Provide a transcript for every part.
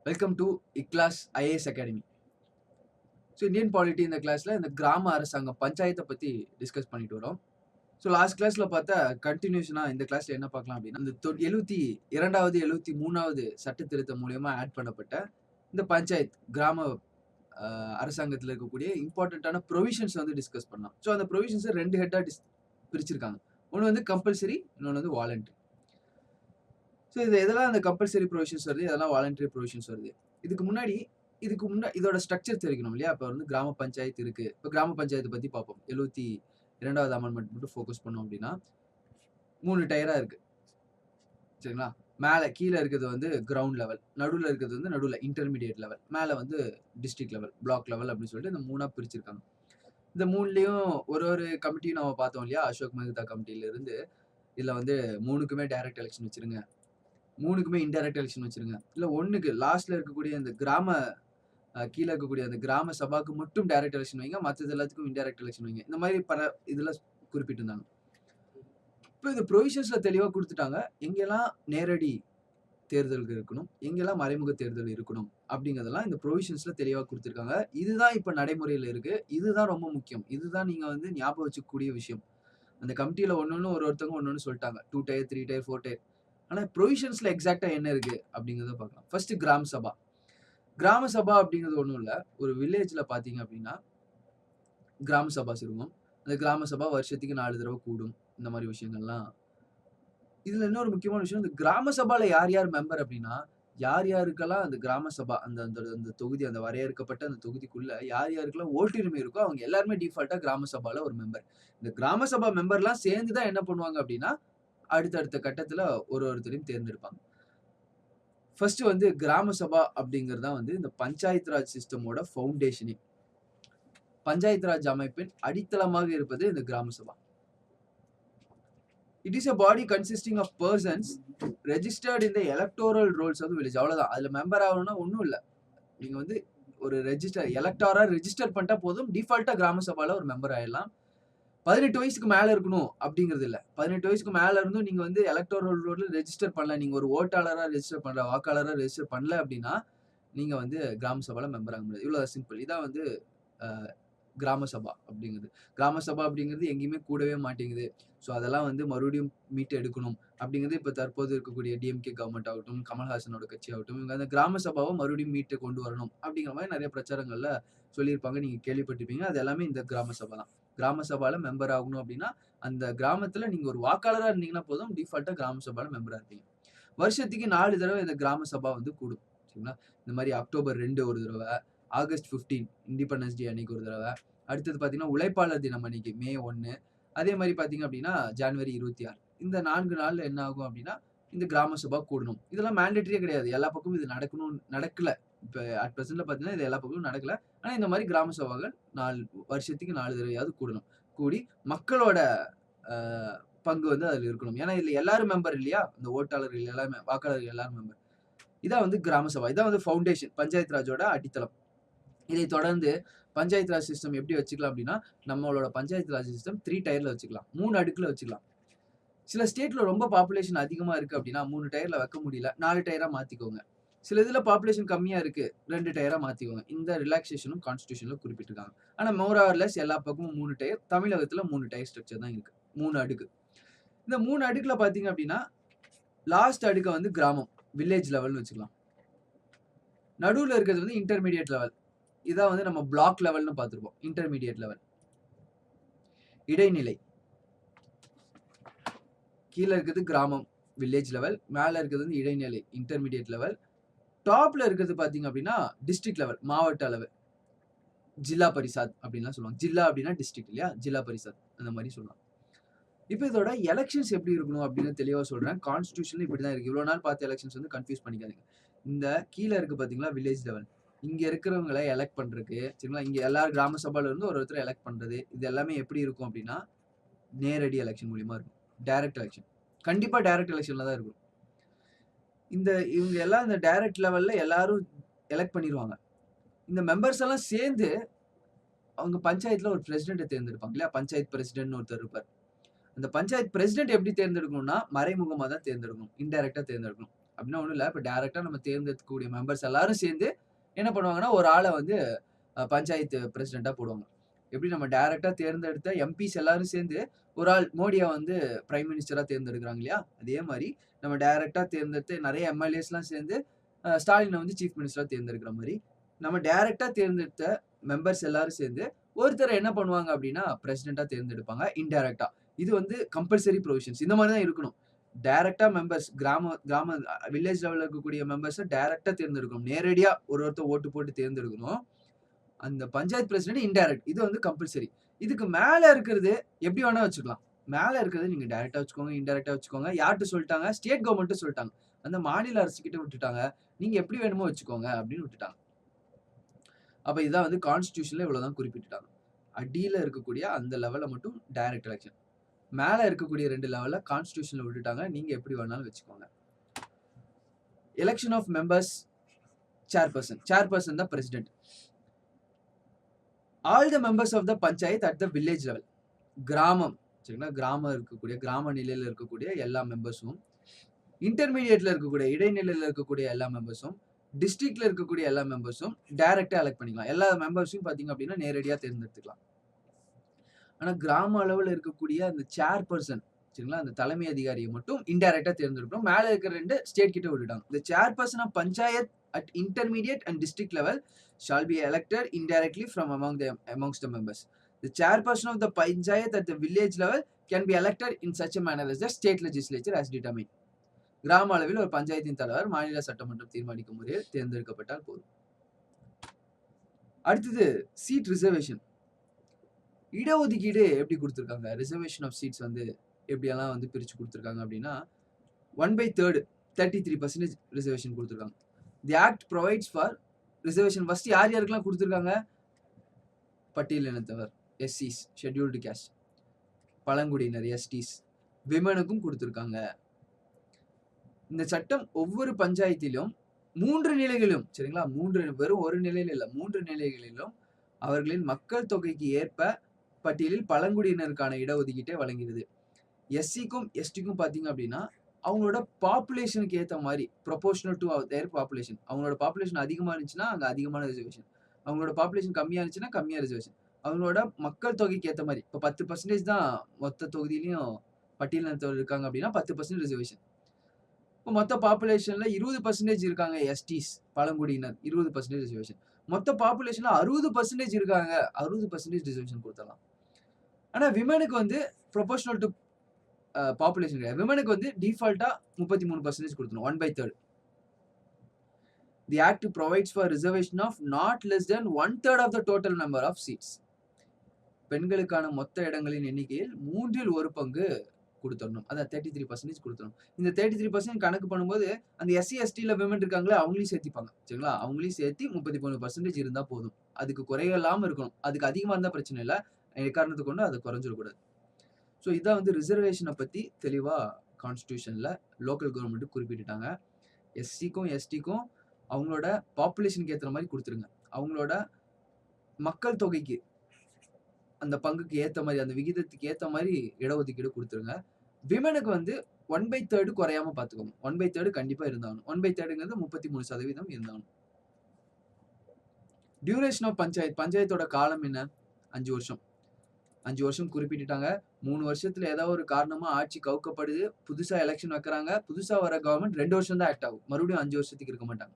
Welcome to iClass IAS academy. So Indian polity இந்த கிளாஸில் இந்த கிராம அரசாங்கம் பஞ்சாயத்தை பற்றி டிஸ்கஸ் பண்ணிட்டு வரோம். ஸோ லாஸ்ட் கிளாஸில் பார்த்தா கண்டினியூஷனாக இந்த கிளாஸில் என்ன பார்க்கலாம் அப்படின்னா இந்த 72வது 73வது சட்ட திருத்தம் மூலியமாக ஆட் பண்ணப்பட்ட இந்த பஞ்சாயத் கிராம அரசாங்கத்தில் இருக்கக்கூடிய இம்பார்ட்டண்ட்டான ப்ரொவிஷன்ஸ் வந்து டிஸ்கஸ் பண்ணலாம். ஸோ அந்த ப்ரொவிஷன்ஸை ரெண்டு ஹெட்டாக பிரிச்சிருக்காங்க. ஒன்று வந்து கம்பல்சரி, இன்னொன்று வந்து வாலண்டரி. ஸோ இது எதெல்லாம் அந்த கம்பல்சரி ப்ரொவிஷன்ஸ் வருது, இதெல்லாம் வாலண்டரி ப்ரொவிஷன்ஸ் வருது. இதுக்கு முன்னாடி இதோட ஸ்ட்ரக்சர் தெரிவிக்கணும் இல்லையா? இப்போ வந்து கிராம பஞ்சாயத்து இருக்கு. இப்போ கிராம பஞ்சாயத்தை பற்றி பார்ப்போம். 72வது அமெண்ட்மெண்ட் மட்டும் ஃபோக்கஸ் பண்ணோம் அப்படின்னா 3 டயரா இருக்கு. சரிங்களா? மேலே கீழே இருக்கிறது வந்து கிரவுண்ட் லெவல், நடுவில் இருக்கிறது வந்து நடுவில் இன்டர்மீடியேட் லெவல், மேலே வந்து டிஸ்ட்ரிக்ட் லெவல், பிளாக் லெவல் அப்படின்னு சொல்லிட்டு இந்த 3ஆ பிரிச்சிருக்காங்க. இந்த 3லயும் ஒரு கமிட்டியும் நம்ம பார்த்தோம் இல்லையா? அசோக் மெஹ்தா கமிட்டியில இருந்து இதில் வந்து 3க்குமே டைரக்ட் எலெக்ஷன் வச்சிருங்க, 3க்குமே இன்டைரக்ட் எலெக்ஷன் வச்சிருங்க, இல்லை 1க்கு லாஸ்ட்ல இருக்கக்கூடிய இந்த கீழே இருக்கக்கூடிய அந்த கிராம சபாக்கு மட்டும் டைரக்ட் எலெக்ஷன் வைங்க, மற்றது எல்லாத்துக்கும் இன்டைரக்ட் எலெக்ஷன் வைங்க. இந்த மாதிரி இதில் குறிப்பிட்டிருந்தாங்க. இப்போ இந்த ப்ரொவிஷன்ஸ்ல தெளிவாக கொடுத்துட்டாங்க. எங்கெல்லாம் நேரடி தேர்தல்கள் இருக்கணும், எங்கெல்லாம் மறைமுக தேர்தல் இருக்கணும் அப்படிங்கிறதெல்லாம் இந்த ப்ரொவிஷன்ஸ்ல தெளிவாக கொடுத்துருக்காங்க. இதுதான் இப்போ நடைமுறையில் இருக்கு. இதுதான் ரொம்ப முக்கியம். இதுதான் நீங்க வந்து ஞாபகம் வச்சுக்கக்கூடிய விஷயம். அந்த கமிட்டியில ஒருத்தவங்க ஒன்னொன்னு சொல்லிட்டாங்க. 2 டயர், 3 டயர், 4 டயர். ஆனா ப்ரொவிஷன்ஸ்ல எக்ஸாக்டா என்ன இருக்கு அப்படிங்கிறத பார்க்கலாம். ஃபர்ஸ்ட் கிராம சபா. கிராம சபா அப்படிங்கிறது ஒன்றும் இல்லை. ஒரு வில்லேஜ்ல பார்த்தீங்க அப்படின்னா கிராம சபா இருக்கும். அந்த கிராம சபா வருஷத்துக்கு 4 தடவை கூடும். இந்த மாதிரி விஷயங்கள்லாம். இதுல இன்னொரு முக்கியமான விஷயம், இந்த கிராம சபால யார் யார் மெம்பர் அப்படின்னா, யார் யாருக்கெல்லாம் அந்த கிராம சபா அந்த அந்த அந்த தொகுதி, அந்த வரையறுக்கப்பட்ட அந்த தொகுதிக்குள்ள யார் யாருக்கெல்லாம் ஓட்டுரிமை இருக்கோ அவங்க எல்லாருமே டிஃபால்ட்டா கிராம சபால ஒரு மெம்பர். இந்த கிராம சபா மெம்பர்லாம் சேர்ந்து தான் என்ன பண்ணுவாங்க அப்படின்னா, அடுத்தடுத்த கட்டத்துல ஒருத்தரையும் தேர்ந்தெடுப்பாங்க. ஃபர்ஸ்ட் வந்து கிராம சபா அப்படிங்கிறது தான் வந்து இந்த பஞ்சாயத்து ராஜ் சிஸ்டமோட ஃபவுண்டேஷனே. பஞ்சாயத்து ராஜ் அமைப்பின் அடித்தளமாக இருப்பது இந்த gram sabha. It is a body consisting of persons registered in the electoral rolls of the village. அவ்வளவுதான். அதுல மெம்பர் ஆகணும்னா ஒண்ணும் இல்ல. நீங்க வந்து ஒரு எலக்டாரா ரெஜிஸ்டர் பண்ணிட்டா போதும். டிஃபால்ட்டா கிராம சபால ஒரு மெம்பர் ஆயிடலாம். 18 வயசுக்கு மேல இருக்கணும் அப்படிங்கிறது இல்ல. 18 வயசுக்கு மேல இருந்தும் நீங்க வந்து எலக்டோரல் ரோல்ல ரெஜிஸ்டர் பண்ணல. நீங்க ஒரு ஓட்டாளரா ரெஜிஸ்டர் பண்ணல, வாக்காளரா ரெஜிஸ்டர் பண்ணல அப்படின்னா, நீங்க வந்து கிராம சபால மெம்பர் ஆக முடியாது. இவ்வளவு சிம்பிள். இதான் வந்து கிராம சபா அப்படிங்கிறது. கிராம சபா அப்படிங்கிறது எங்கேயுமே கூடவே மாட்டேங்குது. ஸோ அதெல்லாம் வந்து மறுபடியும் மீட்டு எடுக்கணும் அப்படிங்கிறது இப்போ தற்போது இருக்கக்கூடிய டிஎம்கே கவர்மெண்ட் ஆகட்டும், கமல்ஹாசனோட கட்சி ஆகட்டும், இவங்க அந்த கிராம சபாவை மறுபடியும் மீட்டு கொண்டு வரணும் அப்படிங்கிற மாதிரி நிறைய பிரச்சாரங்கள்ல சொல்லியிருப்பாங்க. நீங்க கேள்விப்பட்டிருப்பீங்க. அது எல்லாமே இந்த கிராம சபா தான். கிராம சபால மெம்பர் ஆகணும் அப்படின்னா, அந்த கிராமத்துல நீங்க ஒரு வாக்காளரா இருந்தீங்கன்னா போதும், டிஃபால்ட்டா கிராம சபால மெம்பரா இருப்பீங்க. வருஷத்துக்கு 4 தடவை இந்த கிராம சபா வந்து கூடும். சரிங்களா? இந்த மாதிரி அக்டோபர் 2 ஒரு தடவை, ஆகஸ்ட் 15 இண்டிபெண்டன்ஸ் டே அன்னைக்கு ஒரு தடவை, அடுத்தது பார்த்தீங்கன்னா உழைப்பாளர் தினம் அன்னைக்கு மே 1, அதே மாதிரி பார்த்தீங்க அப்படின்னா ஜனவரி 26. இந்த 4 நாள்ல என்ன ஆகும் அப்படின்னா, இந்த கிராம சபா கூடணும். இதெல்லாம் மேண்டேட்டரியே கிடையாது. எல்லா பக்கமும் இது நடக்கல. இப்ப அட் பிரசன்ட்ல பார்த்தீங்கன்னா, இது எல்லா பக்கமும் நடக்கல. ஆனா இந்த மாதிரி கிராம சபாக்கள் வருஷத்துக்கு 4 தடவையாவது கூடணும். கூடி மக்களோட அ பங்கு வந்து அதுல இருக்கணும். ஏன்னா இதுல எல்லாரும் மெம்பர் இல்லையா? இந்த ஓட்டாளர்கள் எல்லாருமே, வாக்காளர்கள் எல்லாரும் மெம்பர். இதான் வந்து கிராம சபா. இதான் வந்து ஃபவுண்டேஷன். பஞ்சாயத்து ராஜோட அடித்தளம். இதை தொடர்ந்து பஞ்சாயத்து ராஜ் சிஸ்டம் எப்படி வச்சுக்கலாம் அப்படின்னா, நம்மளோட பஞ்சாயத்து ராஜ் சிஸ்டம் 3 டயர்ல வச்சுக்கலாம். 3 அடுக்குல வச்சுக்கலாம். சில ஸ்டேட்ல ரொம்ப பாப்புலேஷன் அதிகமா இருக்கு அப்படின்னா 3 டயர்ல வைக்க முடியல. 4 டயரா மாத்திக்கோங்க. சில இதுல பாப்புலேஷன் கம்மியா இருக்கு. 2 டயரா மாத்திக்கோங்க. இந்த ரிலாக்சேஷனும் கான்ஸ்டிடியூஷன்ல குறிப்பிட்டிருக்காங்க. ஆனா மோர் ஆர் லெஸ் எல்லா பக்கமும் 3 டயர். தமிழகத்துல 3 டயர் ஸ்ட்ரக்சர் தான் இருக்கு. 3 அடுக்கு. இந்த 3 அடுக்குல பாத்தீங்க அப்படின்னா, லாஸ்ட் அடுக்க வந்து கிராமம், வில்லேஜ் லெவல்னு வச்சுக்கலாம். நடுவுல இருக்கிறது வந்து இன்டர்மீடியேட் லெவல். இதான் வந்து நம்ம பிளாக் லெவல்னு பார்த்திருப்போம். Intermediate level. இடைநிலை. கீழ இருக்கிறது கிராமம், வில்லேஜ் லெவல். மேல இருக்கிறது வந்து இடைநிலை, இன்டர்மீடியேட் லெவல். டாப்ல இருக்கிறது பார்த்தீங்க அப்படின்னா, டிஸ்ட்ரிக்ட் லெவல், மாவட்ட அளவு. ஜில்லா பரிஷத் அப்படின்லாம் சொல்லுவாங்க. ஜில்லா அப்படின்னா டிஸ்ட்ரிக்ட் இல்லையா? ஜில்லா பரிஷத் அந்த மாதிரி சொல்லலாம். இப்ப இதோட எலக்ஷன்ஸ் எப்படி இருக்கணும் அப்படின்னு தெளிவா சொல்றேன். கான்ஸ்டிடியூஷன்ல இப்படி தான் இருக்கு. இவ்வளவு நாள் பார்த்த எலக்ஷன்ஸ் வந்து கன்ஃப்யூஸ் பண்ணிக்காதீங்க. இந்த கீழ இருக்கு பார்த்தீங்களா வில்லேஜ் லெவல். இங்க இருக்கிறவங்கள எலெக்ட் பண்றதுக்கு, சரிங்களா? இங்க எல்லா கிராம சபால இருந்து ஒருத்தர் எலெக்ட் பண்றது. இது எல்லாமே எப்படி இருக்கும் அப்படின்னா, நேரடி எலெக்ஷன் மூலியமா இருக்கும். Direct election. கண்டிப்பா டைரக்ட் எலெக்ஷன்ல தான் இருக்கும். இவங்க எல்லாம் இந்த டைரக்ட் லெவல்ல எல்லாரும் எலெக்ட் பண்ணிருவாங்க. இந்த மெம்பர்ஸ் எல்லாம் சேர்ந்து அவங்க பஞ்சாயத்துல ஒரு பிரசிடென்ட்ட தேர்ந்தெடுப்பாங்க இல்லையா? பஞ்சாயத்து பிரசிடென்ட்னு ஒருத்தர் இருப்பார். அந்த பஞ்சாயத்து பிரசிடென்ட் எப்படி தேர்ந்தெடுக்கணும்னா, மறைமுகமா தான் தேர்ந்தெடுக்கணும். இன்டைரக்ட்டா தேர்ந்தெடுக்கணும். அப்படின்னா ஒண்ணும் இல்ல. இப்ப டைரக்ட்டா நம்ம தேர்ந்தெடுக்கக்கூடிய மெம்பர்ஸ் எல்லாரும் சேர்ந்து என்ன பண்ணுவாங்கன்னா, ஒரு ஆள வந்து பஞ்சாயத்து பிரசிடென்ட்டா போடுவாங்க. எப்படி நம்ம டைரக்ட்டா தேர்ந்தெடுத்த எம்பிஸ் எல்லாரும் சேர்ந்து ஒரு ஆள் மோடிய வந்து பிரைம் மினிஸ்டரா தேர்ந்தெடுக்கிறாங்க இல்லையா? அதே மாரி நம்ம டைரக்ட்டா தேர்ந்தெடுத்து நெறைய எம்எல்ஏஸ்லாம் சேர்ந்து ஸ்டாலின வந்து சீஃப் மினிஸ்டரா தேர்ந்தெடுக்கிற மாரி, நம்ம டைரக்ட்டா தேர்ந்தெடுத்த மெம்பர்ஸ் எல்லாரும் சேர்ந்து ஒருத்தர என்ன பண்ணுவாங்க அப்படின்னா, பிரசிடென்ட்டா தேர்ந்தெடுப்பாங்க இன்டைரக்ட்டா. இது வந்து கம்பல்சரி புரோவிஷன்ஸ். இந்த மாரி தான் இருக்கணும். டைரக்ட்டா மெம்பர்ஸ் கிராம கிராம வில்லேஜ் லெவல்ல இருக்கக்கூடிய மெம்பர்ஸ டைரக்ட்டா தேர்ந்தெடுக்கணும். நேரடியா ஒருத்தர் ஓட்டு போட்டு தேர்ந்தெடுக்கணும். அந்த பஞ்சாயத்து பிரசிடென்ட் இன்டைரக்ட். இது வந்து கம்பல்சரி. இதுக்கு மேல இருக்கிறது எப்படி வேணா வச்சுக்கலாம். மேல இருக்கிறது நீங்க டைரக்ட்டா வச்சுக்கோங்க, இன்டைரக்ட்டா வச்சுக்கோங்க. யார்ட்ட சொல்ட்டாங்க? ஸ்டேட் கவர்ன்மென்ட் சொல்ட்டாங்க. அந்த மாநில அரசு கிட்ட விட்டுட்டாங்க. நீங்க எப்படி வேணுமோ வச்சுக்கோங்க அப்படின்னு விட்டுட்டாங்க. அப்ப இதான் வந்து கான்ஸ்டிடியூஷன்ல இவ்வளவுதான் குறிப்பிட்டுட்டாங்க. அடியில இருக்கக்கூடிய அந்த லெவல்ல மட்டும் டைரக்ட் எலக்ஷன். மேல இருக்கக்கூடிய 2 லெவல்ல கான்ஸ்டிடியூஷன்ல விட்டுட்டாங்க. நீங்க எப்படி வேணாலும் வச்சுக்கோங்க. Election of members chairperson. Chairperson தான் president. All the members of the panchayat at the village level. கிராமம் சரிங்களா? கிராமம் இருக்கக்கூடிய கிராம நிலையில இருக்கக்கூடிய எல்லா மெம்பர்ஸும், இன்டர்மீடியேட்ல இருக்கக்கூடிய இடைநிலையில இருக்கக்கூடிய எல்லா மெம்பர்ஸும், டிஸ்ட்ரிக்ட்ல இருக்கக்கூடிய எல்லா மெம்பர்ஸும் டைரக்ட்டா எலெக்ட் பண்ணிக்கலாம். எல்லா மெம்பர்ஸையும் பார்த்தீங்க அப்படின்னா நேரடியா தேர்ந்தெடுத்துக்கலாம். ஆனா கிராம அளவுல இருக்கக்கூடிய அந்த சேர்பர்சன் சரிங்களா? அந்த தலைமை அதிகாரியை மட்டும் இன்டைரக்ட்டா தேர்ந்தெடுக்கணும். மேல இருக்கிற 2 ஸ்டேட் கிட்ட விட்டுட்டாங்க. The chairperson of panchayat at intermediate and district level shall be elected indirectly from amongst the members. The chairperson of the panchayat at the village level can be elected in such a manner as the state legislature has determined. கிராம அளவில் ஒரு பஞ்சாயத்தின் தலைவர் மாநில சட்டமன்றம் தீர்மானிக்கும் முறையில் தேர்ந்தெடுக்கப்பட்டால் போதும். அடுத்தது சீட் ரிசர்வேஷன். இடஒதுக்கீடு எப்படி குடுத்திருக்காங்க? ரிசர்வேஷன் ஆஃப் சீட்ஸ் வந்து எப்படியெல்லாம் வந்து பிரிச்சு குடுத்திருக்காங்க அப்படின்னா, 1/3 33% ரிசர்வேஷன் குடுத்திருக்காங்க. The act provides for reservation first யார் யாருக்கெல்லாம் குடுத்திருக்காங்க? பட்டியலினத்தவர், எஸ்சிஸ், ஷெட்யூல்டு காஸ்ட், பழங்குடியினர், எஸ்டிஸ், விமனுக்கும் குடுத்திருக்காங்க. இந்த சட்டம் ஒவ்வொரு பஞ்சாயத்திலும் 3 நிலைகளிலும் சரிங்களா? 3 வெறும் ஒரு நிலையில இல்ல. 3 நிலைகளிலும் அவர்களின் மக்கள் தொகைக்கு ஏற்ப பட்டியலில் பழங்குடியினருக்கான இடஒதுக்கீட்டை வழங்குகிறது. எஸ்சிக்கும் எஸ்டிக்கும் பார்த்தீங்க அப்படின்னா, அவங்களோட பாப்புலேஷனுக்கு ஏத்த மாரி ப்ரொபோர்ஷனல் டூ தேர் பாப்புலேஷன். அவங்களோட பாப்புலேஷன் அதிகமா இருந்துச்சுன்னா, அங்க அதிகமான ரிசர்வேஷன். அவங்களோட பாப்புலேஷன் கம்மியா இருந்துச்சுன்னா, கம்மியா ரிசர்வேஷன். அவங்களோட மக்கள் தொகைக்கு ஏத்த மாரி. இப்ப 10% தான் மொத்த தொகுதியிலயும் பட்டியலினத்தவர் இருக்காங்க அப்படின்னா, 10% ரிசர்வேஷன். இப்ப மொத்த பாப்புலேஷன்ல 20% இருக்காங்க எஸ்டிஸ், பழங்குடியினர். 20% ரிசர்வேஷன். மொத்த பாப்புலேஷன்ல 60% இருக்காங்க. 60% ரிசர்வேஷன் குடுத்துடலாம். ஆனா விமனுக்கு வந்து ப்ரொபோர்ஷனல் டூ பாப்புலேஷன் கிடையாது. விமனுக்கு வந்து டிஃபால்ட்டா 33% குடுத்துரும். 1/3. The act provides for reservation of not less than 1/3 of the total number of seats. பெண்களுக்கான மொத்த இடங்களின் எண்ணிக்கையில் 3 1 பங்கு குடுத்துறணும். அதான் 33% குடுத்துறணும். இந்த 33% கணக்கு பண்ணும்போது அந்த எஸ்சி, எஸ்டில விமன் இருக்காங்களே அவங்களையும் சேர்த்திப்பாங்க. சரிங்களா? அவங்களையும் சேர்த்து 33% இருந்தா போதும். அதுக்கு குறையில்லாம இருக்கணும். அதுக்கு அதிகமா இருந்தா பிரச்சனை இல்ல. எக்காரணத்தை கொண்டு அது குறைஞ்சிடக்கூடாது. ஸோ இதான் வந்து ரிசர்வேஷனை பத்தி தெளிவா கான்ஸ்டிடியூஷன்ல லோக்கல் கவர்மெண்ட் குறிப்பிட்டுட்டாங்க. எஸ்சிக்கும் எஸ்டிக்கும் அவங்களோட பாப்புலேஷனுக்கு ஏற்ற மாதிரி கொடுத்துருங்க. அவங்களோட மக்கள் தொகைக்கு அந்த பங்குக்கு ஏற்ற மாதிரி அந்த விகிதத்துக்கு ஏற்ற மாதிரி இடஒதுக்கீடு கொடுத்துருங்க. விமனுக்கு வந்து 1/3 குறையாம பார்த்துக்கோங்க. 1/3 கண்டிப்பா இருந்தாகணும். 1/3ங்கிறது 33% இருந்தாகணும். டியூரேஷன் ஆஃப் பஞ்சாயத்தோட காலம் என்ன? 5 வருஷம். 5 வருஷம் குறிப்பிட்டுட்டாங்க. 3 வருஷத்துல ஏதாவது ஒரு காரணமா ஆட்சி கவுக்கப்படுது. புதுசா எலெக்ஷன் வைக்கிறாங்க. புதுசா வர கவர்மெண்ட் 2 வருஷம் தான் ஆக்ட் ஆகும். மறுபடியும் 5 வருஷத்துக்கு இருக்க மாட்டாங்க.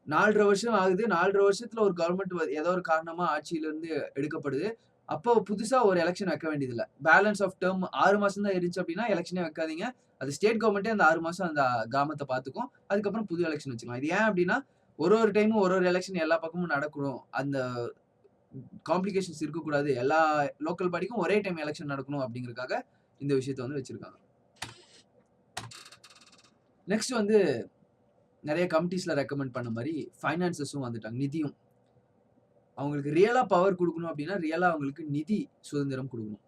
4.5 வருஷம் ஆகுது. 4.5 வருஷத்துல ஒரு கவர்மெண்ட் ஏதோ ஒரு காரணமா ஆட்சியில இருந்து எடுக்கப்படுது. அப்போ புதுசா ஒரு எலெக்ஷன் வைக்க வேண்டியது இல்ல. பேலன்ஸ் ஆஃப் டெர்ம் 6 மாசம் தான் இருந்துச்சு அப்படின்னா எலெக்ஷனே வைக்காதீங்க. அது ஸ்டேட் கவர்மெண்டே அந்த 6 மாசம் அந்த கிராமத்தை பார்த்துக்கும். அதுக்கப்புறம் புது எலெக்ஷன் வச்சுக்கலாம். இது ஏன் அப்படின்னா ஒரு டைமும் ஒரு எலெக்ஷன் எல்லா பக்கமும் நடக்கணும். அந்த காம்ப்ளிகேஷன்ஸ் இருக்கக்கூடாது. எல்லா லோக்கல் பாடிக்கும் ஒரே டைம் எலெக்ஷன் நடக்கணும் அப்படிங்கிறதுக்காக இந்த விஷயத்தை வந்து வச்சிருக்காங்க. நெக்ஸ்ட் வந்து நிறைய கமிட்டிஸ்ல ரெக்கமெண்ட் பண்ண மாதிரி ஃபைனான்சஸும் வந்துட்டாங்க. நிதியும் அவங்களுக்கு ரியலா பவர் கொடுக்கணும் அப்படின்னா ரியலா அவங்களுக்கு நிதி சுதந்திரம் கொடுக்கணும்.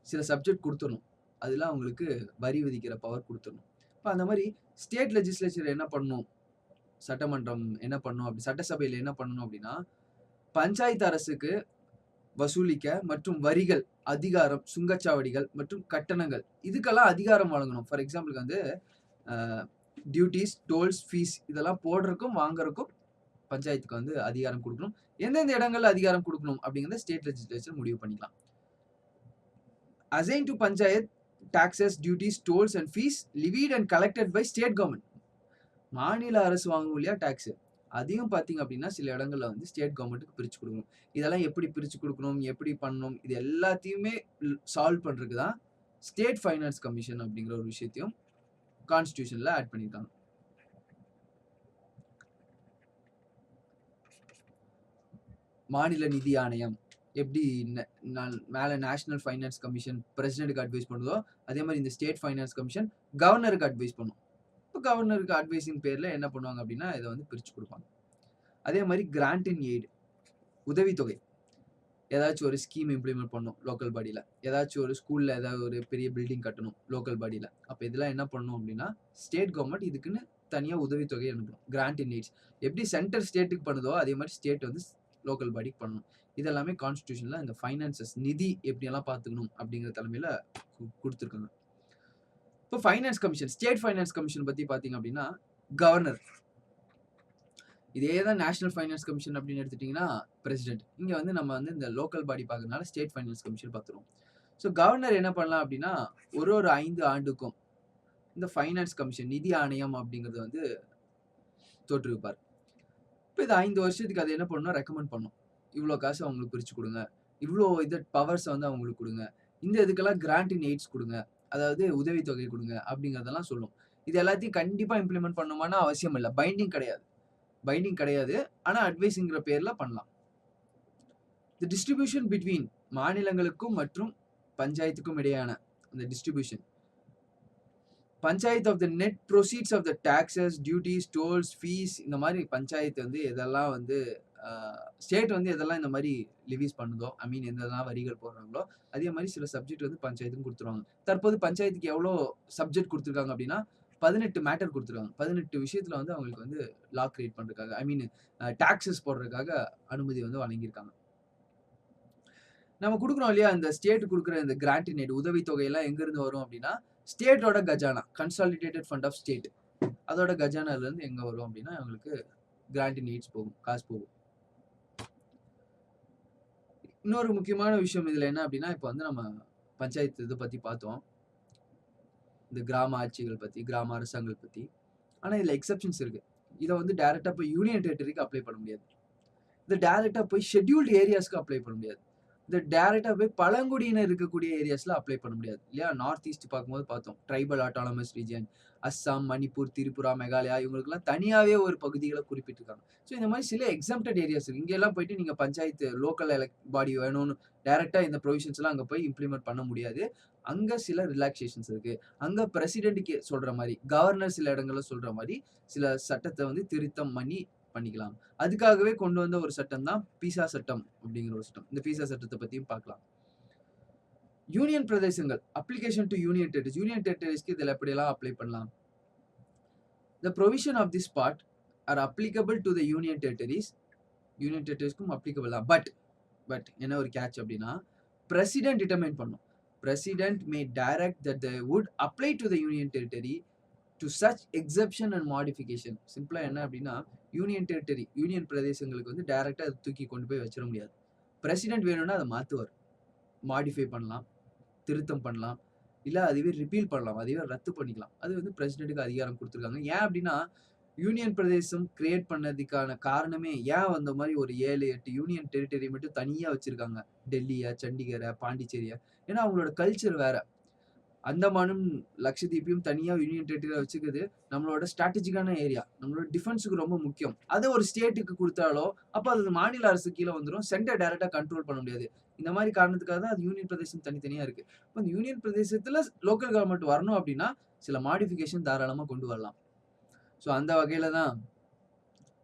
சில சப்ஜெக்ட் கொடுத்துடணும். அதுல அவங்களுக்கு வரி விதிக்கிற பவர் கொடுத்துடணும். இப்போ அந்த மாதிரி ஸ்டேட் லெஜிஸ்லேச்சர் என்ன பண்ணணும், சட்டமன்றம் என்ன பண்ணணும், அப்படி சட்டசபையில என்ன பண்ணணும் அப்படின்னா பஞ்சாயத்து அரசுக்கு வசூலிக்க மற்றும் வரிகள், அதிகாரம், சுங்கச்சாவடிகள் மற்றும் கட்டணங்கள் இதுக்கெல்லாம் அதிகாரம் வழங்கணும். ஃபார் எக்ஸாம்பிளுக்கு வந்து டியூட்டிஸ், டோல்ஸ், ஃபீஸ் இதெல்லாம் போடுறதுக்கும் வாங்குறதுக்கும் பஞ்சாயத்துக்கு வந்து அதிகாரம் கொடுக்கணும். எந்தெந்த இடங்கள்ல அதிகாரம் கொடுக்கணும் அப்படிங்கிறத ஸ்டேட் லெஜிஸ்லேச்சர் முடிவு பண்ணிக்கலாம். Assign to panchayat taxes, duties, tolls and fees levied and collected by state government. மாநில அரசு வாங்கும் இல்லையா டாக்ஸ், அதையும் பார்த்தீங்க அப்படின்னா சில இடங்கள்ல வந்து ஸ்டேட் கவர்மெண்ட்டுக்கு பிரிச்சு கொடுக்கணும். இதெல்லாம் எப்படி பிரிச்சு கொடுக்கணும், எப்படி பண்ணணும், இது எல்லாத்தையுமே சால்வ் பண்றதுக்கு தான் ஸ்டேட் ஃபைனான்ஸ் கமிஷன் அப்படிங்கிற ஒரு விஷயத்தையும் கான்ஸ்டிடியூஷன்ல ஆட் பண்ணியிருக்காங்க. மாநில நிதி ஆணையம் எப்படி மேல நேஷனல் ஃபைனான்ஸ் கமிஷன் பிரசிடென்ட்டுக்கு அட்வைஸ் பண்ணுதோ, அதே மாதிரி இந்த ஸ்டேட் ஃபைனான்ஸ் கமிஷன் கவர்னருக்கு அட்வைஸ் பண்ணும். இப்போ கவர்னருக்கு அட்வைஸின் பேர்ல என்ன பண்ணுவாங்க அப்படின்னா இதை வந்து பிரிச்சு கொடுப்பாங்க. அதே மாதிரி கிராண்ட் இன் எய்டு, உதவித்தொகை, ஏதாச்சும் ஒரு ஸ்கீம் இம்ப்ளிமெண்ட் பண்ணணும் லோக்கல் பாடியில், ஏதாச்சும் ஒரு ஸ்கூல்ல ஏதாவது ஒரு பெரிய பில்டிங் கட்டணும் லோக்கல் பாடியில், அப்போ இதெல்லாம் என்ன பண்ணணும் அப்படின்னா ஸ்டேட் கவர்மெண்ட் இதுக்குன்னு தனியாக உதவித்தொகை அனுப்பணும். கிராண்ட் இன் எய்ட்ஸ் எப்படி சென்டர் ஸ்டேட்டுக்கு பண்ணுதோ அதே மாதிரி ஸ்டேட் வந்து லோக்கல் பாடிக்கு பண்ணணும். இதெல்லாமே கான்ஸ்டிடியூஷன்ல இந்த ஃபைனான்சஸ் நிதி எப்படியெல்லாம் பார்த்துக்கணும் அப்படிங்கிற தலைமையில கொடுத்துருக்காங்க. இப்போ finance commission, state finance commission பத்தி பார்த்தீங்க அப்படின்னா கவர்னர், இதே தான் நேஷனல் ஃபைனான்ஸ் கமிஷன் அப்படின்னு எடுத்துட்டீங்கன்னா பிரசிடென்ட். இங்க வந்து நம்ம வந்து இந்த லோக்கல் பாடி பார்க்கறதுனால ஸ்டேட் ஃபைனான்ஸ் கமிஷன் பார்த்துருவோம். ஸோ கவர்னர் என்ன பண்ணலாம் அப்படின்னா ஒரு 5 ஆண்டுக்கும் இந்த ஃபைனான்ஸ் கமிஷன் நிதி ஆணையம் அப்படிங்கிறது வந்து தோற்றுவிப்பார். இப்போ இது 5 வருஷத்துக்கு அது என்ன பண்ணணும், ரெக்கமெண்ட் பண்ணும். இவ்வளோ காசு அவங்களுக்கு பிரிச்சு கொடுங்க, இவ்வளோ இது பவர்ஸ் வந்து அவங்களுக்கு கொடுங்க, இந்த இதுக்கெல்லாம் கிராண்ட் இன் எய்ட்ஸ் கொடுங்க, அதாவது உதவித்தொகை கொடுங்க அப்படிங்கிறதெல்லாம் சொல்லும். இது எல்லாத்தையும் கண்டிப்பா இம்ப்ளிமெண்ட் பண்ணுமானா அவசியம் இல்லை, பைண்டிங் கிடையாது. ஆனா அட்வைஸுங்கிற பேர்ல பண்ணலாம். தி டிஸ்ட்ரிபியூஷன் பிட்வீன் மாநிலங்களுக்கும் மற்றும் பஞ்சாயத்துக்கும் இடையான அந்த distribution, panchayat of the net proceeds of the taxes, duties, tolls, fees, இந்த மாதிரி பஞ்சாயத்து வந்து எதெல்லாம் வந்து ஸ்டேட் வந்து எதெல்லாம் இந்த மாதிரி லிவிஸ் பண்ணுதோ, ஐ மீன் எதெல்லாம் வரிகள் போடுறாங்களோ அதே மாதிரி சில சப்ஜெக்ட் வந்து பஞ்சாயத்துக்கு கொடுத்துருவாங்க. தற்போது பஞ்சாயத்துக்கு எவ்வளோ சப்ஜெக்ட் கொடுத்துருக்காங்க அப்படின்னா 18 மேட்டர் கொடுத்துருக்காங்க. 18 விஷயத்துல வந்து அவங்களுக்கு வந்து லா கிரியேட் பண்றதுக்காக, ஐ மீன் டாக்ஸஸ் போடுறதுக்காக அனுமதி வந்து வழங்கியிருக்காங்க. நம்ம கொடுக்குறோம் இல்லையா, இந்த ஸ்டேட் கொடுக்குற இந்த கிராண்ட் இன் எய்ட் உதவித்தொகையெல்லாம் எங்கிருந்து வரும் அப்படின்னா ஸ்டேட்டோட கஜானா, கன்சாலிடேட்டட் ஃபண்ட் ஆஃப் ஸ்டேட், அதோட கஜானால இருந்து எங்க வரும் அப்படின்னா அவங்களுக்கு கிராண்ட் இன் எய்ட்ஸ் போகும், காசு போகும். இன்னொரு முக்கியமான விஷயம் இதுல என்ன அப்படின்னா, இப்போ வந்து நம்ம பஞ்சாயத்து இதை பத்தி பார்த்தோம், இந்த கிராம ஆட்சிகள் பத்தி, கிராம அரசாங்கங்கள் பத்தி. ஆனா இதுல எக்ஸெப்ஷன்ஸ் இருக்கு. இதை வந்து டைரக்டா போய் யூனியன் டெரிட்டரிக்கு அப்ளை பண்ண முடியாது. இதை டைரக்டா போய் ஷெட்யூல்டு ஏரியாஸ்க்கு அப்ளை பண்ண முடியாது. இதை டைரக்டா போய் பழங்குடியினர் இருக்கக்கூடிய ஏரியாஸ்ல அப்ளை பண்ண முடியாது இல்லையா. நார்த் ஈஸ்ட் பார்க்கும்போது பார்த்தோம், tribal autonomous region, Assam, Manipur, Tripura, Meghalaya, இவங்களுக்குலாம் தனியாவே ஒரு பகுதிகளை குறிப்பிட்டிருக்காங்க. ஸோ இந்த மாதிரி சில எக்ஸம்டட் ஏரியாஸ் இருக்கு. இங்கெல்லாம் போயிட்டு நீங்க பஞ்சாயத்து லோக்கல் பாடி வேணும்னு டைரக்டா இந்த ப்ரொவிஷன்ஸ் எல்லாம் அங்க போய் இம்ப்ளிமெண்ட் பண்ண முடியாது. அங்க சில ரிலாக்ஸேஷன்ஸ் இருக்கு. அங்க பிரசிடென்ட்க்கு சொல்ற மாதிரி, கவர்னர் சில இடங்கள்ல சொல்ற மாதிரி சில சட்டத்தை வந்து திருத்தம் பண்ணிக்கலாம். அதுக்காகவே கொண்டு வந்த ஒரு சட்டம் தான் பீசா சட்டம் அப்படிங்கிற ஒரு சட்டம். இந்த பீசா சட்டத்தை பத்தியும் பார்க்கலாம். யூனியன் பிரதேசங்கள், application to union territories, union டெரிட்டரிஸ்க்கு இதில் எப்படியெல்லாம் அப்ளை பண்ணலாம். The provision of this part are applicable to the union territories. Union டெரிட்டரிஸ்க்கும் அப்ளிகபிள் தான். பட் என்ன ஒரு கேட்ச் அப்படின்னா பிரசிடென்ட் டிட்டர்மைன் பண்ணும். President may direct that they would apply to the union territory to such exception and modification. சிம்பிளா என்ன அப்படின்னா union territory, union பிரதேசங்களுக்கு வந்து டைரக்டா அதை தூக்கி கொண்டு போய் வச்சிட முடியாது. பிரசிடென்ட் வேணும்னா அதை மாற்றுவார், மாடிஃபை பண்ணலாம், திருத்தம் பண்ணலாம், இல்லை அதுவே ரிப்பீல் பண்ணலாம், அதுவே ரத்து பண்ணிக்கலாம். அது வந்து பிரசிடென்ட்டுக்கு அதிகாரம் கொடுத்துருக்காங்க. ஏன் அப்படின்னா யூனியன் பிரதேசம் கிரியேட் பண்ணதுக்கான காரணமே ஏன் அந்த மாதிரி ஒரு 7-8 யூனியன் டெரிட்டரி மட்டும் தனியாக வச்சிருக்காங்க, டெல்லியா, சண்டிகரை, பாண்டிச்சேரியா. ஏன்னா அவங்களோட கல்ச்சர் வேற. அந்தமானும் லட்சத்தீப்பையும் தனியா யூனியன் டெரிட்டரியா வச்சுக்கிறது நம்மளோட ஸ்ட்ராட்டஜிக்கான ஏரியா, நம்மளோட டிஃபென்ஸுக்கு ரொம்ப முக்கியம். அதை ஒரு ஸ்டேட்டுக்கு கொடுத்தாலோ அப்போ அது மாநில அரசு கீழே வந்துடும், சென்டர் டைரக்டா கண்ட்ரோல் பண்ண முடியாது. இந்த மாதிரி காரணத்துக்காக தான் அது யூனியன் பிரதேசம் தனித்தனியா இருக்கு. இப்போ இந்த யூனியன் பிரதேசத்துல லோக்கல் கவர்மெண்ட் வரணும் அப்படின்னா சில மாடிஃபிகேஷன் தாராளமா கொண்டு வரலாம். ஸோ அந்த வகையில தான்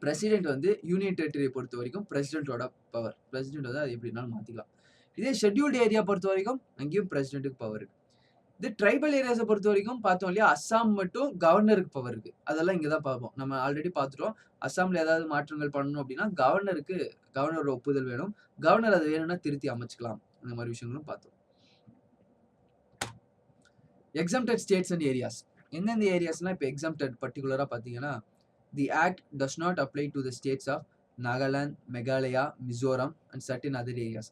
பிரசிடென்ட் வந்து யூனியன் டெரிட்டரியை பொறுத்த வரைக்கும் பிரசிடென்ட்டோட பவர், பிரசிடென்ட் வந்து அது எப்படினாலும் மாத்திக்கலாம். இதே ஷெட்யூல்டு ஏரியா பொறுத்த வரைக்கும் அங்கேயும் பிரசிடென்ட்டுக்கு பவர் இருக்கு. இது ட்ரைபல் ஏரியாஸை பொறுத்த வரைக்கும் பார்த்தோம் இல்லையா, அஸ்ஸாம் மட்டும் கவர்னருக்கு பவர் இருக்கு. அதெல்லாம் இங்கே தான் பார்ப்போம். நம்ம ஆல்ரெடி பார்த்துட்டோம். அஸ்ஸாமில் ஏதாவது மாற்றங்கள் பண்ணணும் அப்படின்னா கவர்னரோட ஒப்புதல் வேணும். கவர்னர் அது வேணும்னா திருத்தி அமைச்சுக்கலாம். அந்த மாதிரி விஷயங்களும் பார்த்தோம். எக்ஸம்டட் ஸ்டேட்ஸ் அண்ட் ஏரியாஸ், எந்தெந்த ஏரியாஸ்லாம் இப்போ எக்ஸாம்டட் பர்டிகுலராக பார்த்தீங்கன்னா, the act does not apply to the states of Nagaland, Meghalaya, Mizoram and certain other areas.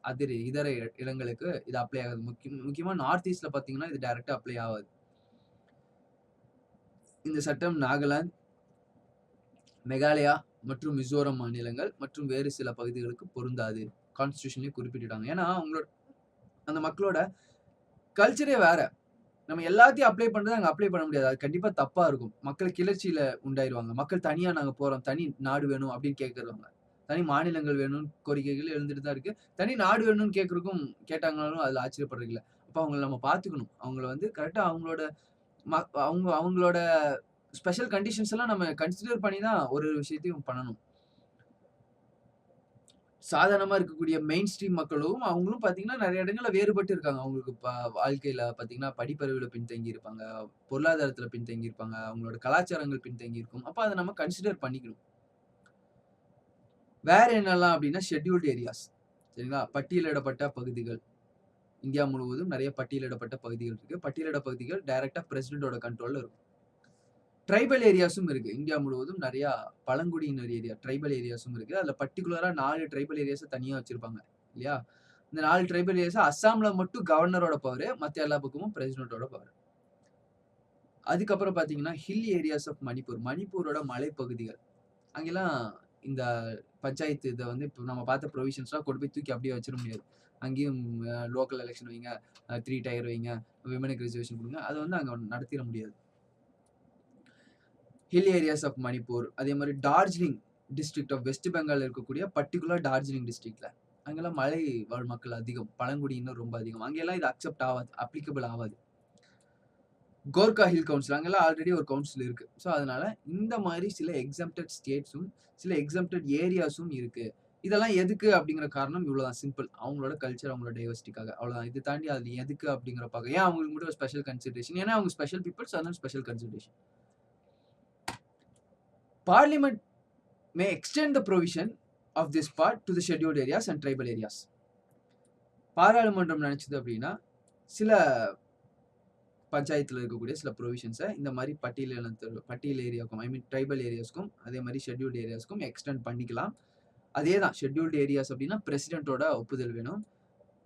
இதர இடங்களுக்கு இது அப்ளை ஆகாது. முக்கியமா நார்த் ஈஸ்ட்ல பார்த்தீங்கன்னா, இது டைரக்டா அப்ளை ஆகாது. இந்த சட்டம் நாகாலாந்து, மெகாலயா மற்றும் மிசோரம் மாநிலங்கள் மற்றும் வேறு சில பகுதிகளுக்கு பொருந்தாது. கான்ஸ்டிடியூஷன்லயே குறிப்பிட்டுட்டாங்க. ஏன்னா, அந்த மக்களோட கல்ச்சரே வேற. நம்ம எல்லாத்தையும் அப்ளை பண்றது அங்க அப்ளை பண்ண முடியாது. அது கண்டிப்பா தப்பா இருக்கும். மக்கள் கிளர்ச்சியில உண்டாயிருவாங்க. மக்கள் தனியா நாங்க போறோம். தனி நாடு வேணும் அப்படின்னு கேட்கறவங்க. தனி மாநிலங்கள் வேணும்னு கோரிக்கைகள் எழுந்துட்டு தான் இருக்கு. தனி நாடு வேணும்னு கேட்டாங்கனாலும் அதுல ஆச்சரியப்படுறதுக்கு இல்ல. அப்ப அவங்கள நம்ம பார்த்துக்கணும். அவங்கள வந்து கரெக்ட்டா அவங்களோட ஸ்பெஷல் கண்டிஷன்ஸ் எல்லாம் நம்ம கன்சிடர் பண்ணி தான் ஒரு விஷயத்தையும் பண்ணணும். சாதாரணமா இருக்கக்கூடிய மெயின் ஸ்ட்ரீம் மக்களும் அவங்களும் பார்த்தீங்கன்னா, நெறைய இடங்கள்ல வேறுபட்டு இருக்காங்க. அவங்களுக்கு வாழ்க்கையில பார்த்தீங்கன்னா, படிப்பறிவுல பின்தங்கி இருப்பாங்க. பொருளாதாரத்துல பின்தங்கி இருப்பாங்க. அவங்களோட கலாச்சாரங்கள் பின்தங்கி இருக்கும். அப்ப அத நம்ம கன்சிடர் பண்ணிக்கணும். வேற என்னலாம் அப்டின்னா, ஷெட்யூல்ட் ஏரியாஸ். சரிங்களா? பட்டியலிடப்பட்ட பகுதிகள். இந்தியா முழுவதும் நெறைய பட்டியலிடப்பட்ட பகுதிகள் இருக்கு. பட்டியலிட பகுதிகள் டைரக்ட்டா பிரசிடென்ட்டோட கண்ட்ரோல்ல இருக்கும். ட்ரைபல் ஏரியாஸும் இருக்கு. இந்தியா முழுவதும் நெறைய பழங்குடியினர் ஏரியா, ட்ரைபல் ஏரியாஸும் இருக்கு. அதுல பர்ட்டிகுலரா 4 ட்ரைபல் ஏரியாஸ தனியா வச்சிருப்பாங்க. இல்லையா? இந்த 4 ட்ரைபல் ஏரியாஸ் அஸ்ஸாம்ல மட்டும் கவர்னரோட பவரு. மத்த எல்லா பக்கமும் பிரசிடென்ட்டோட பவர். அதுக்கப்புறம் பார்த்தீங்கன்னா, ஹில் ஏரியாஸ் ஆஃப் மணிப்பூர். மணிப்பூரோட மலைப்பகுதிகள். அங்கெல்லாம் இந்த பஞ்சாயத்து இத வந்து இப்ப நம்ம பார்த்த ப்ரொவிஷன்ஸ்லாம் கொண்டு போய் தூக்கி அப்படியே வச்சிட முடியாது. அங்கேயும் லோக்கல் எலக்ஷன் வைங்க, 3 டயர் வைங்க, விமனுக்கு ரிசர்வேஷன் குடுங்க. அத வந்து அங்க நடத்திற முடியாது. Hill areas of Manipur. அதே மாரி டார்ஜிலிங் டிஸ்ட்ரிக்ட் ஆஃப் வெஸ்ட் பெங்கால்ல இருக்கக்கூடிய பர்ட்டிகுலர் டார்ஜிலிங் டிஸ்ட்ரிக்ட்ல. அங்கெல்லாம் மலை வாழ் மக்கள் அதிகம். பழங்குடியினர் ரொம்ப அதிகம். அங்கெல்லாம் இது அக்செப்ட் ஆவாது. அப்ளிகபிள் ஆவாது. கோர்க்கா ஹில் கவுன்சில் அங்கெல்லாம் ஆல்ரெடி ஒரு கவுன்சில் இருக்கு. ஸோ அதனால இந்த மாரி சில எக்ஸம்ப்டட் ஸ்டேட்ஸும், சில எக்ஸம்ப்டட் ஏரியாஸும் இருக்கு. இதெல்லாம் எதுக்கு அப்படிங்கிற காரணம் இவ்வளவுதான் சிம்பிள். அவங்களோட கல்ச்சர், அவங்களோட டைவர்சிட்டிக்காக. அவ்வளவுதான். இது தாண்டி அது எதுக்கு அப்படிங்கிற பார்க்க ஏன் அவங்களுக்கு மட்டும் ஒரு ஸ்பெஷல் கன்சிடரேஷன்? ஏன்னா அவங்க ஸ்பெஷல் பீப்பிள்ஸ் அதனால special consideration. Parliament may extend the provision of this part to the scheduled areas and tribal areas. பாராளுமன்றம் நினைச்சது அப்படின்னா, சில பஞ்சாயத்துல இருக்கக்கூடிய சில ப்ரொவிஷன்ஸ இந்த மாரி பட்டியல் ஏரியாவுக்கும், ஐ மீன் ட்ரைபல் ஏரியாஸ்க்கும், அதே மாரி ஷெட்யூல்ட் ஏரியாஸ்க்கும் எக்ஸ்டெண்ட் பண்ணிக்கலாம். அதேதான் ஷெட்யூல்ட் ஏரியாஸ் அப்படின்னா பிரசிடென்ட்டோட ஒப்புதல் வேணும்.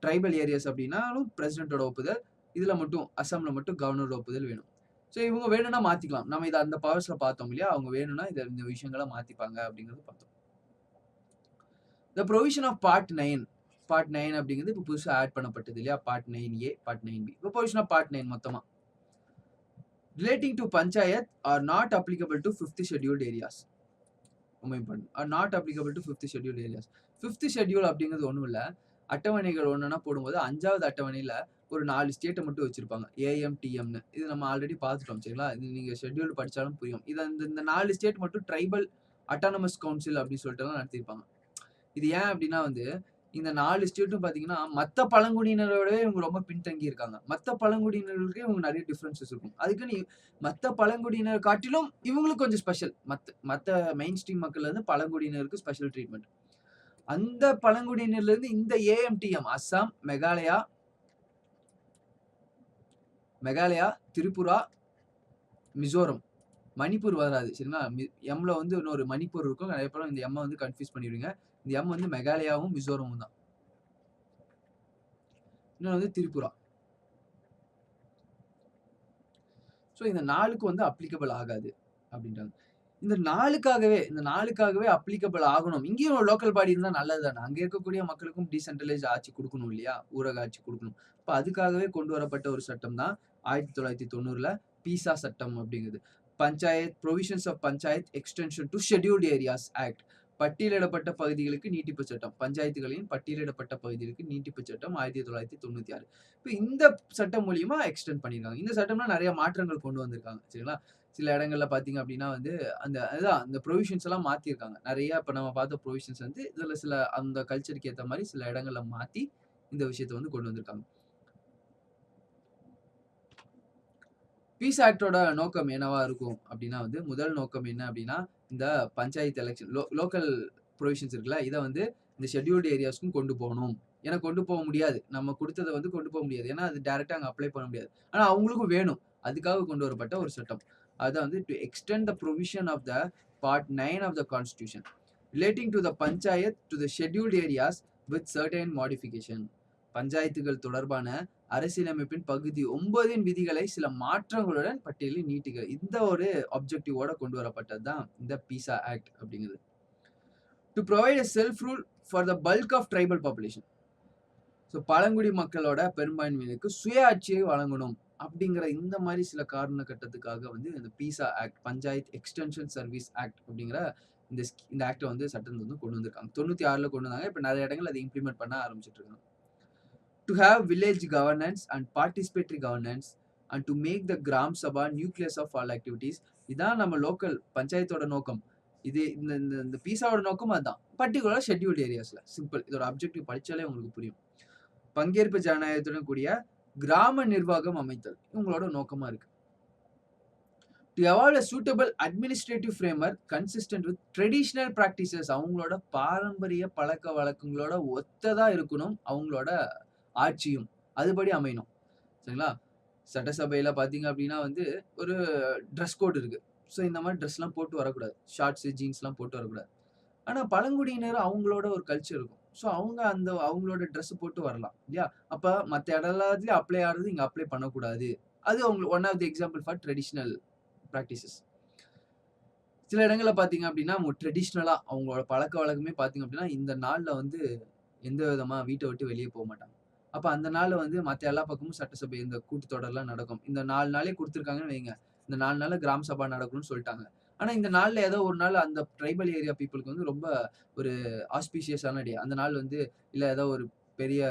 ட்ரைபல் ஏரியாஸ் அப்படின்னாலும் பிரசிடென்ட்டோட ஒப்புதல். இதுல மட்டும் அசாம்ல மட்டும் கவர்னரோட ஒப்புதல் வேணும். ஸோ இவங்க வேணும்னா மாத்திக்கலாம். நம்ம இத அந்த பவர்ஸ்ல பார்த்தோம் இல்லையா? அவங்க வேணும்னா இந்த விஷயங்கள மாத்திப்பாங்க அப்படிங்கிறது பார்த்தோம். தி புரோவிஷன் ஆஃப் பார்ட் 9. பார்ட் 9 அப்படிங்கிறது இப்ப புதுசா ஆட் பண்ணப்பட்டது இல்லையா? Part 9A, part 9B. இப்போ புரோவிஷன் ஆஃப் பார்ட் 9 மொத்தமா. Relating to panchayat are not applicable to 5th scheduled areas. ரொம்ப important. Are not applicable to 5th scheduled areas. 5th schedule அப்படிங்கிறது ஒண்ணும் இல்ல. அட்டவணைகள் ஒண்ணொண்ணா போடும்போது 5வது அட்டவணையில ஒரு 4 ஸ்டேட்ட மட்டும் வச்சிருப்பாங்க. AM, TMன்னு. இது நம்ம ஆல்ரெடி பார்த்துட்டோம். சரிங்களா? இது நீங்க ஷெட்யூல் படிச்சாலும் புரியும். இந்த 4 ஸ்டேட் மட்டும் ட்ரைபல் அட்டானமஸ் கவுன்சில் அப்படின்னு சொல்லிட்டுலாம் நடத்திருப்பாங்க. இது ஏன் அப்படின்னா வந்து இந்த 4 ஸ்டேட்டும் பார்த்தீங்கன்னா, மத்த பழங்குடியினரோடவே இவங்க ரொம்ப பின்தங்கி இருக்காங்க. மத்த பழங்குடியினர்களுக்கே இவங்க நெறைய டிஃபரன்ஸஸ் இருக்கும். அதுக்குன்னு மத்த பழங்குடியினர் காட்டிலும் இவங்களுக்கு கொஞ்சம் ஸ்பெஷல். மத்த மெயின் ஸ்ட்ரீம் மக்கள்ல இருந்து பழங்குடியினருக்கு ஸ்பெஷல் ட்ரீட்மெண்ட். அந்த பழங்குடியினர்ல இருந்து இந்த AMTM அஸ்ஸாம், மெகாலயா, திரிபுரா, மிசோரம், மணிப்பூர் வராது. சரிங்களா? எம்ல வந்து இன்னொரு மணிப்பூர் இருக்கும். நெறைய பேர் இந்த எம்ம வந்து கன்ஃப்யூஸ் பண்ணிடுவீங்க. இந்த எம் வந்து மெகாலயாவும், மிசோரமும் தான். இன்னொன்னு வந்து திரிபுரா. ஸோ இந்த 4க்கு வந்து அப்ளிகபிள் ஆகாது அப்படின்றாங்க. இந்த 4க்காகவே அப்ளிகபிள் ஆகணும். இங்கேயும் ஒரு லோக்கல் பாடி இருந்தா நல்லது தானே. அங்க இருக்கக்கூடிய மக்களுக்கும் டீசென்ட்ரலைஸ்ட் ஆட்சி குடுக்கணும் இல்லையா? ஊரக ஆட்சி குடுக்கணும். அப்ப அதுக்காகவே கொண்டு வரப்பட்ட ஒரு சட்டம் தான் 1990ல பீசா சட்டம் அப்படிங்கிறது. Provisions of panchayat extension to scheduled areas act. பட்டியலிடப்பட்ட பகுதிகளுக்கு நீட்டிப்பு சட்டம். பஞ்சாயத்துகளின் பட்டியலிடப்பட்ட பகுதிகளுக்கு நீட்டிப்பு சட்டம் 1996. இப்ப இந்த சட்டம் மூலியமா எக்ஸ்டெண்ட் பண்ணிருக்காங்க. இந்த சட்டம்ல நெறைய மாற்றங்கள் கொண்டு வந்திருக்காங்க. சரிங்களா? சில இடங்கள்ல பார்த்தீங்க அப்படின்னா வந்து அந்த புரோவிஷன்ஸ் எல்லாம் மாத்திருக்காங்க. நெறைய இப்ப நம்ம பார்த்த புரோவிஷன்ஸ் வந்து இதுல சில அந்த கல்ச்சருக்கு ஏத்த மாரி சில இடங்கள்ல மாத்தி இந்த விஷயத்த வந்து கொண்டு வந்திருக்காங்க. பீஸ் ஆக்டோட நோக்கம் என்னவா இருக்கும் அப்படின்னா வந்து முதல் நோக்கம் என்ன அப்படின்னா இந்த பஞ்சாயத்து எலெக்ஷன் லோக்கல் ப்ரொவிஷன்ஸ் இருக்குல்ல இதை வந்து இந்த ஷெட்யூல்டு ஏரியாஸ்க்கும் கொண்டு போகணும். ஏன்னா கொண்டு போக முடியாது. நம்ம கொடுத்ததை வந்து கொண்டு போக முடியாது. ஏன்னா அது டைரக்டா அங்க அப்ளை பண்ண முடியாது. ஆனா அவங்களுக்கும் வேணும். அதுக்காக கொண்டு வரப்பட்ட ஒரு சட்டம். அதான் வந்து to extend the provision of the part 9 of the constitution relating to the panchayat to the scheduled areas with certain modification. பஞ்சாயத்துகள் தொடர்பான அரசியலமைப்பின் பகுதி 9 விதிகளை சில மாற்றங்களுடன் பட்டியலில் நீட்டுக. இந்த ஒரு ஆப்ஜெக்டிவோட கொண்டு வரப்பட்டது தான் இந்த பீசா ஆக்ட் அப்படிங்கிறது. To provide a self rule for the bulk of tribal population. So பழங்குடி மக்களோட பெரும்பான்மையினருக்கு சுய ஆட்சியை வழங்கணும் அப்படிங்கிற இந்த மாதிரி சில காரண கட்டத்துக்காக வந்து இந்த PESA act, panchayat extension service act அப்படிங்கிற இந்த ஆக்டை வந்து சட்டத்தை வந்து கொண்டு வந்திருக்காங்க. 96 கொண்டு வந்தாங்க. இப்போ நிறைய இடங்கள் அதை இம்ப்ளிமெண்ட் பண்ண ஆரம்பிச்சிட்டு இருக்காங்க. To have village governance and participatory governance and to make the gram sabha nucleus of all activities. இதான் நம்ம லோக்கல் பஞ்சாயத்தோட நோக்கம். இது இந்த பீசாவோட நோக்கம் அதுதான். பர்டிகுலர் ஷெட்யூல்டு ஏரியாஸ்ல. சிம்பிள். இதோட அப்ஜெக்டிவ் படிச்சாலே உங்களுக்கு புரியும். பங்கேற்பு ஜனநாயகத்துடன் கூடிய கிராம நிர்வாகம் அமைத்தல் இவங்களோட நோக்கமா இருக்கு. To avoid a suitable administrative framework consistent with traditional practices. அவங்களோட பாரம்பரிய பழக்க வழக்கங்களோட ஒத்ததா இருக்கணும் அவங்களோட ஆட்சியும், அதுபடி அமையணும். சரிங்களா? சட்டசபையில பாத்தீங்க அப்படின்னா வந்து ஒரு ட்ரெஸ் கோட் இருக்கு. ஸோ இந்த மாதிரி ட்ரெஸ்லாம் போட்டு வரக்கூடாது. ஷார்ட்ஸ் ஜீன்ஸ்லாம் போட்டு வரக்கூடாது. ஆனா பழங்குடியினர் அவங்களோட ஒரு கல்ச்சர் இருக்கும். ஸோ அவங்க அவங்களோட ட்ரெஸ் போட்டு வரலாம் இல்லையா? அப்ப மற்ற இடத்துலயும் அப்ளை ஆகுறது இங்க அப்ளை பண்ணக்கூடாது. அது அவங்க one of the example for traditional practices. சில இடங்கள்ல பாத்தீங்க அப்படின்னா ட்ரெடிஷ்னலா அவங்களோட பழக்க வழக்கமே பாத்தீங்க அப்படின்னா இந்த நாள்ல வந்து எந்த விதமா வீட்டை விட்டு வெளியே போக மாட்டாங்க. அப்ப அந்த நாள்ல வந்து மத்த எல்லா பக்கமும் சட்டசபை இந்த கூட்டத்தொடர்லாம் நடக்கும். இந்த 4 நாளே கொடுத்துருக்காங்கன்னு வைங்க. இந்த 4 நாள்ல கிராம சபா நடக்கணும்னு சொல்லிட்டாங்க. ஆனா இந்த நாள்ல ஏதோ ஒரு நாள் அந்த ட்ரைபல் ஏரியா பீப்புளுக்கு வந்து ரொம்ப ஒரு ஆஸ்பீஷியஸான டே. அந்த நாள் வந்து இல்ல ஏதோ ஒரு பெரிய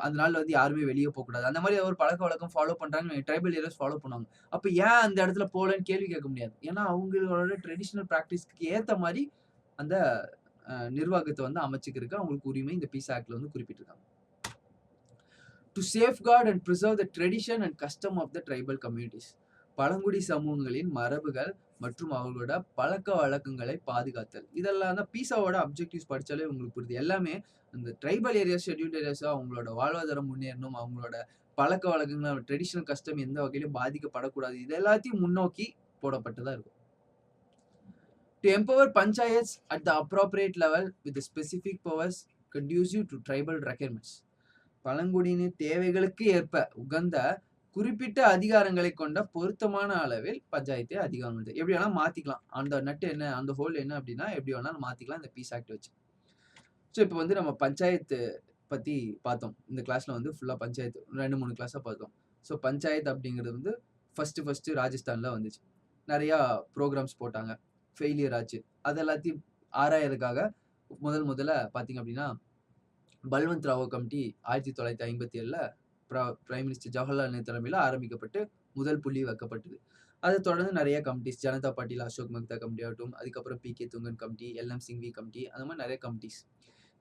அந்த நாள்ல வந்து யாருமே வெளியே போகக்கூடாது. அந்த மாதிரி ஒரு பழக்க வழக்கம் ஃபாலோ பண்றாங்க. ட்ரைபல் ஏரியாஸ் ஃபாலோ பண்ணுவாங்க. அப்ப ஏன் அந்த இடத்துல போலன்னு கேள்வி கேட்க முடியாது. ஏன்னா அவங்களோட ட்ரெடிஷனல் பிராக்டிஸ்க்கு ஏத்த மாதிரி அந்த நிர்வாகத்தை வந்து அமைச்சுக்கிறதுக்கு அவங்களுக்கு உரிமை இந்த பீஸ் ஆக்ட்ல வந்து குறிப்பிட்டிருக்காங்க. To safeguard and preserve the tradition and custom of the tribal communities. பழங்குடி சமூகங்களின் மரபுகள் மற்றும் அவர்களோட பழக்க வழக்கங்களை பாதுகாத்தல். இதெல்லாம் தான் பீசாவோட அப்ஜெக்டிவ்ஸ் படிச்சாலே உங்களுக்கு புரியுது. எல்லாமே இந்த ட்ரைபல் ஏரியாஸ், ஷெட்யூல்ட் ஏரியாஸா அவங்களோட வாழ்வாதாரம் முன்னேறணும், அவங்களோட பழக்க வழக்கங்கள், ட்ரெடிஷனல் கஸ்டம் எந்த வகையிலும் பாதிக்கப்படக்கூடாது. இது எல்லாத்தையும் முன்னோக்கி போடப்பட்டதா இருக்கும். To empower panchayats at the appropriate level with the specific powers conducive to tribal requirements. பழங்குடியினர் தேவைகளுக்கு ஏற்ப உகந்த குறிப்பிட்ட அதிகாரங்களை கொண்ட பொருத்தமான அளவில் பஞ்சாயத்தை அதிகாரம் எப்படி வேணா மாத்திக்கலாம். அந்த நட்டு என்ன, அந்த ஹோல் என்ன அப்படின்னா எப்படி வேணாலும் மாத்திக்கலாம் இந்த பீஸ் ஆக்ட் வச்சு. ஸோ இப்போ வந்து நம்ம பஞ்சாயத்து பத்தி பார்த்தோம். இந்த கிளாஸ்ல வந்து ஃபுல்லா பஞ்சாயத்து 2-3 கிளாஸா பார்த்தோம். ஸோ பஞ்சாயத்து அப்படிங்கிறது வந்து ஃபர்ஸ்ட் ராஜஸ்தான்ல வந்துச்சு. நிறைய ப்ரோக்ராம்ஸ் போட்டாங்க. ஃபெயிலியர் ஆச்சு. அது எல்லாத்தையும் ஆராயறதுக்காக முதல்ல பாத்தீங்க அப்படின்னா பல்வந்த் ராவோ கமிட்டி 1957ல பிரைம் மினிஸ்டர் ஜவஹர்லால் நேரு தலைமையில ஆரம்பிக்கப்பட்டு முதல் புள்ளி வைக்கப்பட்டது. அதை தொடர்ந்து நிறைய கமிட்டிஸ், ஜனதா பார்ட்டியில் அசோக் மெஹ்தா கமிட்டி ஆகட்டும், அதுக்கப்புறம் P K. Thungon committee, L M. Singhvi committee, அந்த மாதிரி நிறைய கமிட்டிஸ்.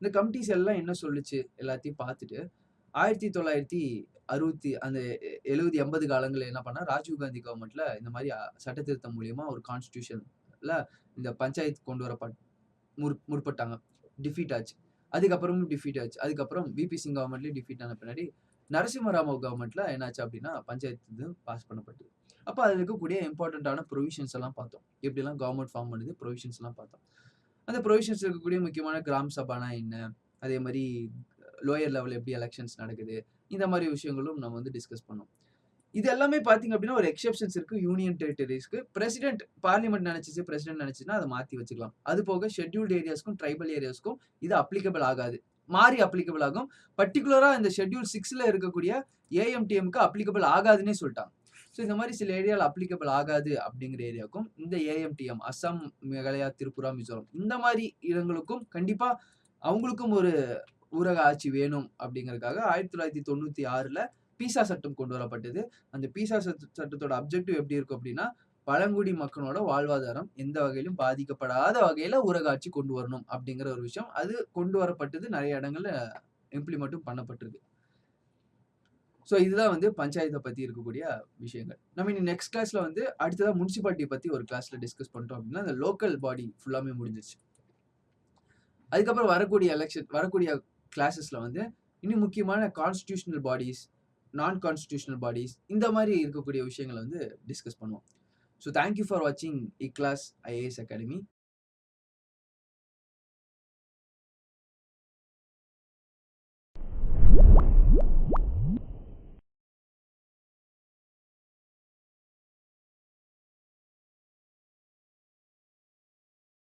இந்த கமிட்டிஸ் எல்லாம் என்ன சொல்லுச்சு எல்லாத்தையும் பார்த்துட்டு 1960 அந்த 70-80 காலங்களில் என்ன பண்ணா ராஜீவ்காந்தி கவர்மெண்ட்ல இந்த மாதிரி சட்ட திருத்தம் மூலியமா ஒரு கான்ஸ்டிடியூஷன்ல இந்த பஞ்சாயத்து கொண்டு வர முற்பட்டாங்க. டிஃபீட் ஆச்சு. அதுக்கப்புறமும் டிஃபீட் ஆச்சு. அதுக்கப்புறம் விபி சிங் கவர்மெண்ட்லயும் டிஃபீட் ஆன பின்னாடி நரசிம்மராவ் கவர்மெண்ட்ல என்னாச்சு அப்படின்னா பஞ்சாயத்து பாஸ் பண்ணப்பட்டது. அப்ப அதுல இருக்கக்கூடிய இம்பார்ட்டன்டான ப்ரொவிஷன்ஸ் எல்லாம் பார்த்தோம். எப்படிலாம் கவர்மெண்ட் ஃபார்ம் பண்ணுது, ப்ரொவிஷன்ஸ் எல்லாம் பார்த்தோம். அந்த ப்ரொவிஷன்ஸ் இருக்கக்கூடிய முக்கியமான கிராம் சபானா என்ன, அதே மாதிரி லோயர் லெவல் எப்படி எலெக்ஷன்ஸ் நடக்குது, இந்த மாதிரி விஷயங்களும் நம்ம வந்து டிஸ்கஸ் பண்ணோம். இது எல்லாமே பாத்தீங்க அப்படின்னா ஒரு எக்ஸெப்ஷன்ஸ் இருக்கு யூனியன் டெரிட்டரிஸ்க்கு. பிரசிடென்ட் பார்லிமெண்ட் நினைச்சிச்சு, பிரசிடென்ட் நினைச்சுன்னா அதை மாத்தி வச்சுக்கலாம். அது போக ஷெட்யூல்டு ஏரியாஸ்க்கும் ட்ரைபல் ஏரியாஸ்க்கும் இது அப்ளிகபிள் ஆகாது. மாறி அப்ளிகபிள் ஆகும். பர்டிகுலரா இந்த ஷெட்யூல் 6ல இருக்கக்கூடிய ஏஎம்டிஎம்க்கு அப்ளிகபிள் ஆகாதுன்னே சொல்லிட்டாங்க. ஸோ இந்த மாதிரி சில ஏரியாவில் அப்ளிகபிள் ஆகாது அப்படிங்கிற ஏரியாவுக்கும் இந்த ஏஎம்டிஎம் அஸ்ஸாம், மேகாலயா, திரிபுரா, மிசோரம் இந்த மாதிரி இடங்களுக்கும் கண்டிப்பா அவங்களுக்கும் ஒரு ஊரக ஆட்சி வேணும் அப்படிங்கறதுக்காக 1996ல பீசா சட்டம் கொண்டு வரப்பட்டது. அந்த பீசா சட்டத்தோட அப்ஜெக்டிவ் எப்படி இருக்கும் அப்படின்னா பழங்குடி மக்களோட வாழ்வாதாரம் எந்த வகையிலும் பாதிக்கப்படாத வகையில ஊரகாட்சி கொண்டு வரணும் அப்படிங்கிற ஒரு விஷயம். அது கொண்டு வரப்பட்டது, நிறைய இடங்கள்ல இம்ப்ளிமெண்ட்டும் பண்ணப்பட்டிருக்கு. ஸோ இதுதான் வந்து பஞ்சாயத்தை பத்தி இருக்கக்கூடிய விஷயங்கள். நம்ம இனி நெக்ஸ்ட் கிளாஸ்ல வந்து அடுத்ததான் முனிசிபாலிட்டி பத்தி ஒரு கிளாஸ்ல டிஸ்கஸ் பண்ணிட்டோம் அப்படின்னா அந்த லோக்கல் பாடி ஃபுல்லாமே முடிஞ்சிச்சு. அதுக்கப்புறம் வரக்கூடிய கிளாஸஸ்ல வந்து இன்னும் முக்கியமான கான்ஸ்டிடியூஷனல் பாடிஸ், நான் கான்ஸ்டிடியூஷனல் பாடிஸ் இந்த மாதிரி இருக்கக்கூடிய விஷயங்களை வந்து டிஸ்கஸ் பண்ணுவோம். ஸோ தேங்க்யூ ஃபார் வாட்சிங் இ கிளாஸ் ஐஏஎஸ் அகாடமி.